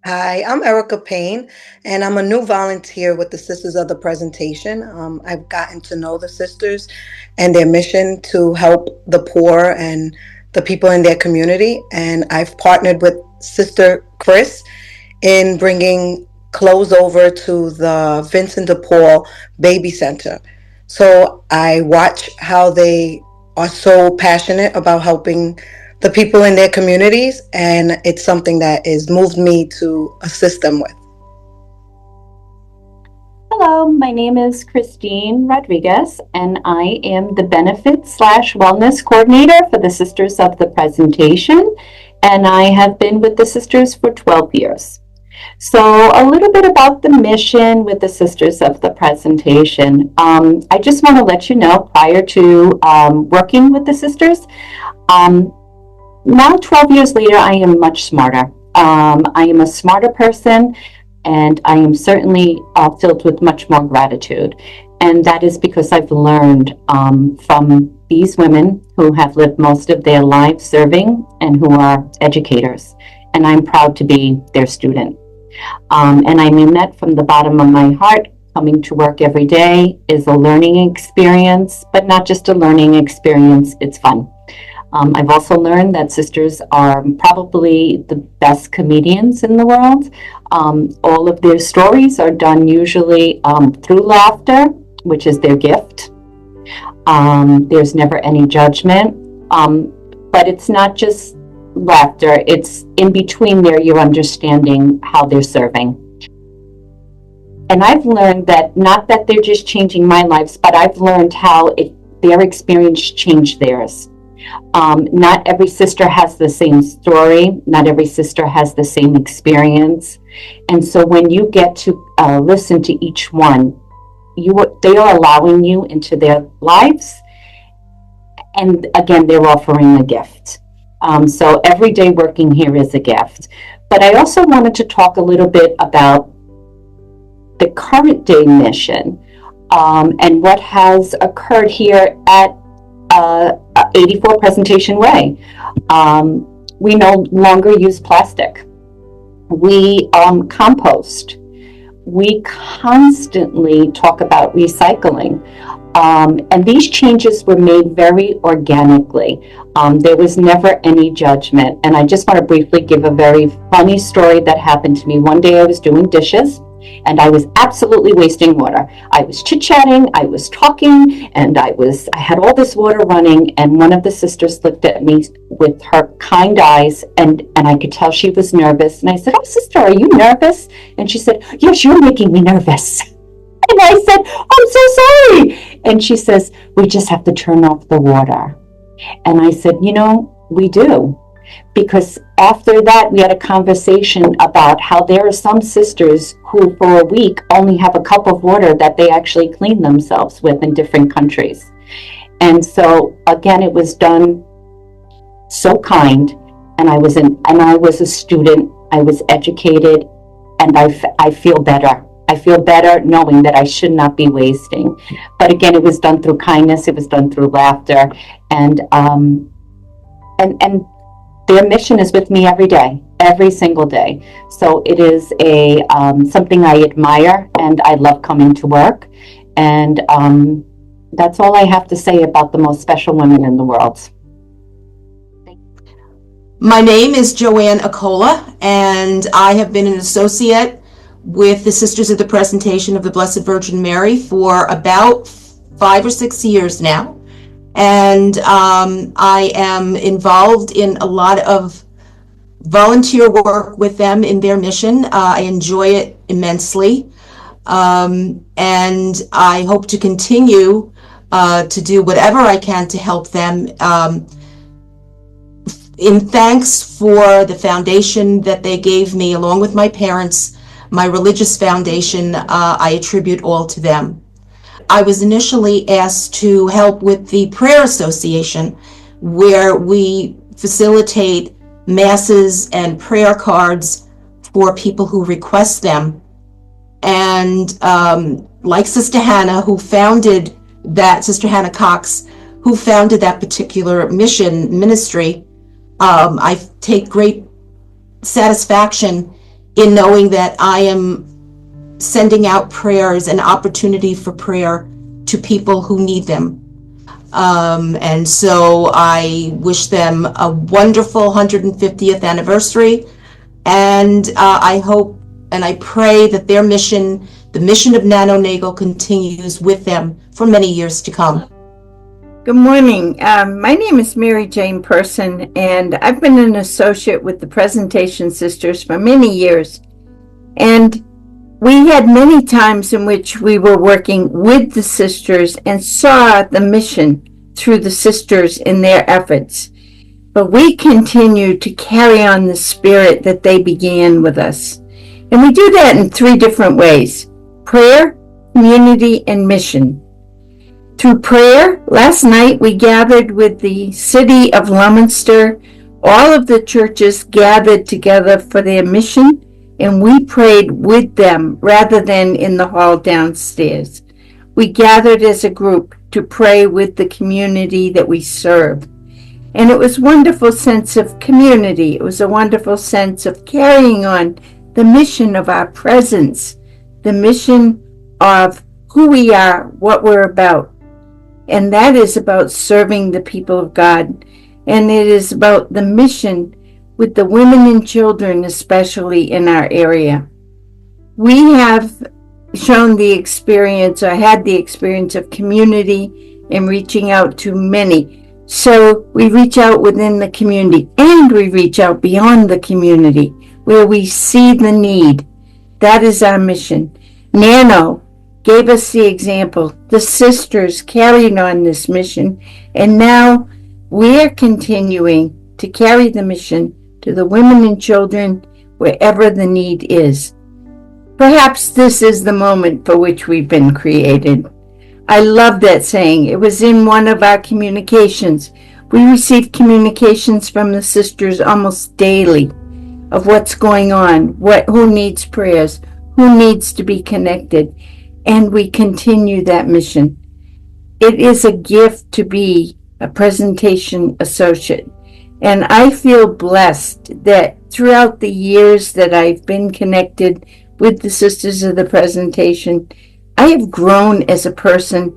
Hi, I'm Erica Payne, and I'm a new volunteer with the Sisters of the Presentation. I've gotten to know the sisters and their mission to help the poor and the people in their community. And I've partnered with Sister Chris in bringing clothes over to the Vincent de Paul Baby Center. So I watch how they are so passionate about helping the people in their communities, and it's something that has moved me to assist them with. Hello, my name is Christine Rodriguez, and I am the Benefits slash Wellness Coordinator for the Sisters of the Presentation, and I have been with the Sisters for 12 years. So, a little bit about the mission with the Sisters of the Presentation. I just want to let you know prior to working with the Sisters, um, now 12 years later, I am much smarter. I am a smarter person, and I am certainly filled with much more gratitude. And that is because I've learned from these women who have lived most of their lives serving and who are educators. And I'm proud to be their student. And I mean that from the bottom of my heart. Coming to work every day is a learning experience, but not just a learning experience, it's fun. I've also learned that sisters are probably the best comedians in the world. All of their stories are done usually through laughter, which is their gift. There's never any judgment, but it's not just laughter, it's in between there, you're understanding how they're serving. And I've learned that not that they're just changing my lives, but I've learned how their experience changed theirs. Not every sister has the same story. Not every sister has the same experience. And so when you get to listen to each one, they are allowing you into their lives. And again, they're offering a gift. So every day working here is a gift. But I also wanted to talk a little bit about the current day mission and what has occurred here at 84 Presentation Way. We no longer use plastic. We compost. We constantly talk about recycling. And these changes were made very organically. There was never any judgment. And I just want to briefly give a very funny story that happened to me. One day I was doing dishes and I was absolutely wasting water. I was chit-chatting, I was talking, and I had all this water running, and one of the sisters looked at me with her kind eyes, and I could tell she was nervous. And I said, "Oh, sister, are you nervous?" And she said, "Yes, you're making me nervous." And I said, "I'm so sorry." And she says, "We just have to turn off the water." And I said, we do. Because after that, we had a conversation about how there are some sisters who, for a week, only have a cup of water that they actually clean themselves with in different countries. And so, again, it was done so kind. And I was a student. I was educated, and I feel better. I feel better knowing that I should not be wasting. But again, it was done through kindness. It was done through laughter, and their mission is with me every day, every single day. So it is something I admire, and I love coming to work. And that's all I have to say about the most special women in the world. My name is Joanne Acola, and I have been an associate with the Sisters of the Presentation of the Blessed Virgin Mary for about 5 or 6 years now. And I am involved in a lot of volunteer work with them in their mission. I enjoy it immensely. And I hope to continue to do whatever I can to help them. In thanks for the foundation that they gave me, along with my parents, my religious foundation, I attribute all to them. I was initially asked to help with the Prayer Association, where we facilitate masses and prayer cards for people who request them. And like Sister Hannah, Sister Hannah Cox, who founded that particular ministry, I take great satisfaction in knowing that I am sending out prayers, an opportunity for prayer to people who need them. And so I wish them a wonderful 150th anniversary. And I hope and I pray that their mission, the mission of NanoNagle, continues with them for many years to come. Good morning. My name is Mary Jane Person, and I've been an associate with the Presentation Sisters for many years. And we had many times in which we were working with the sisters and saw the mission through the sisters in their efforts. But we continue to carry on the spirit that they began with us. And we do that in 3 different ways: prayer, community, and mission. Through prayer, last night we gathered with the city of Leominster. All of the churches gathered together for their mission, and we prayed with them rather than in the hall downstairs. We gathered as a group to pray with the community that we serve. And it was a wonderful sense of community. It was a wonderful sense of carrying on the mission of our presence, the mission of who we are, what we're about. And that is about serving the people of God. And it is about the mission with the women and children, especially in our area. We have shown the experience, or had the experience of community and reaching out to many. So we reach out within the community and we reach out beyond the community where we see the need. That is our mission. Nano gave us the example. The sisters carried on this mission, and now we're continuing to carry the mission to the women and children wherever the need is. Perhaps this is the moment for which we've been created. I love that saying. It was in one of our communications. We receive communications from the sisters almost daily of what's going on, who needs prayers, who needs to be connected. And we continue that mission. It is a gift to be a presentation associate. And I feel blessed that throughout the years that I've been connected with the Sisters of the Presentation, I have grown as a person,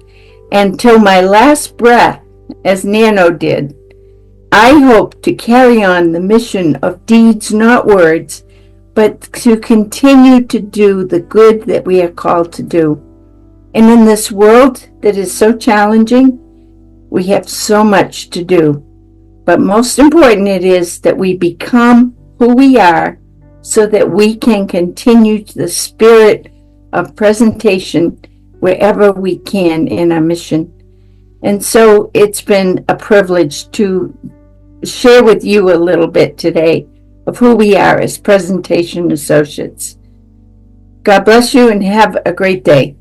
and till my last breath, as Nano did, I hope to carry on the mission of deeds, not words, but to continue to do the good that we are called to do. And in this world that is so challenging, we have so much to do. But most important it is that we become who we are so that we can continue the spirit of presentation wherever we can in our mission. And so it's been a privilege to share with you a little bit today of who we are as presentation associates. God bless you and have a great day.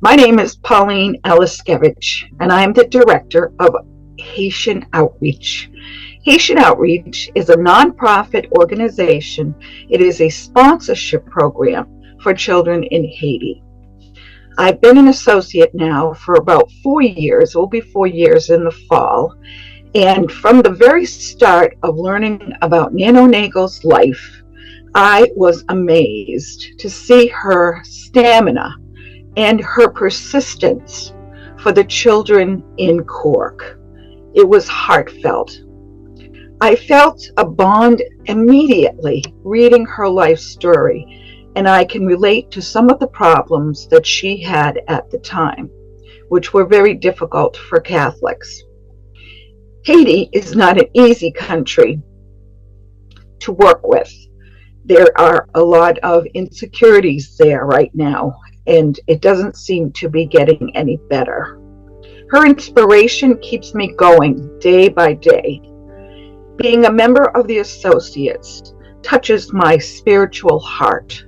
My name is Pauline Eliskevich, and I am the director of Haitian Outreach. Haitian Outreach is a nonprofit organization. It is a sponsorship program for children in Haiti. I've been an associate now for about 4 years. It will be 4 years in the fall. And from the very start of learning about NanoNagle's life, I was amazed to see her stamina and her persistence for the children in Cork. It was heartfelt. I felt a bond immediately reading her life story, and I can relate to some of the problems that she had at the time, which were very difficult for Catholics. Haiti is not an easy country to work with. There are a lot of insecurities there right now, and it doesn't seem to be getting any better. Her inspiration keeps me going day by day. Being a member of the Associates touches my spiritual heart.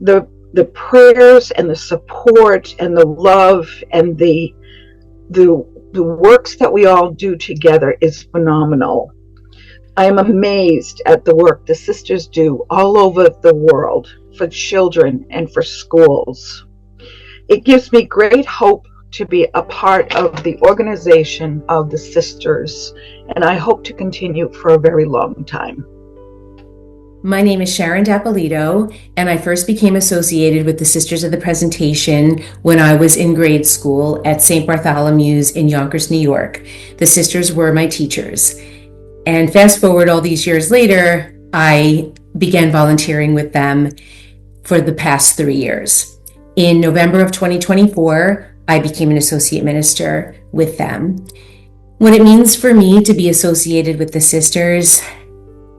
The prayers and the support and the love and the works that we all do together is phenomenal. I am amazed at the work the sisters do all over the world for children and for schools. It gives me great hope to be a part of the organization of the sisters, and I hope to continue for a very long time. My name is Sharon Dapolito, and I first became associated with the Sisters of the Presentation when I was in grade school at St. Bartholomew's in Yonkers, New York. The sisters were my teachers. And fast forward all these years later, I began volunteering with them for the past 3 years. In November of 2024, I became an associate minister with them. What it means for me to be associated with the sisters,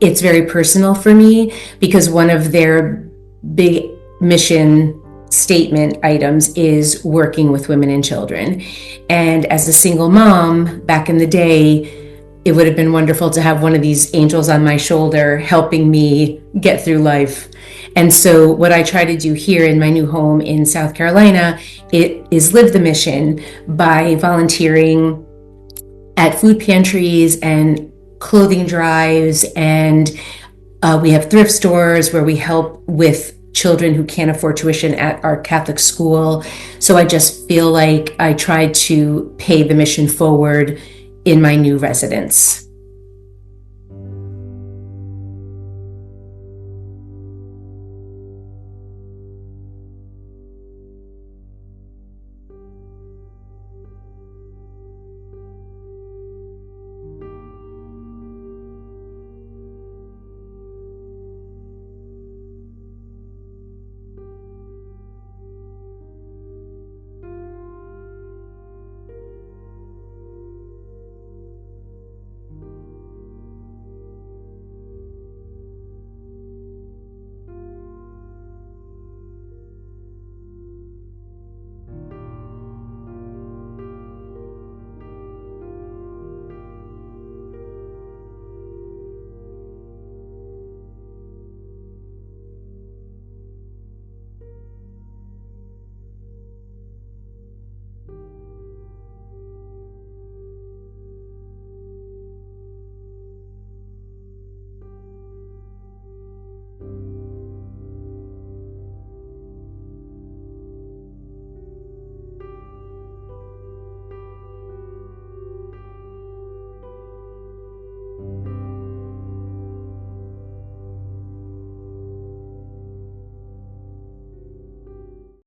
it's very personal for me because one of their big mission statement items is working with women and children. And as a single mom back in the day, it would have been wonderful to have one of these angels on my shoulder helping me get through life. And so what I try to do here in my new home in South Carolina, it is live the mission by volunteering at food pantries and clothing drives, and we have thrift stores where we help with children who can't afford tuition at our Catholic school. So I just feel like I tried to pay the mission forward in my new residence.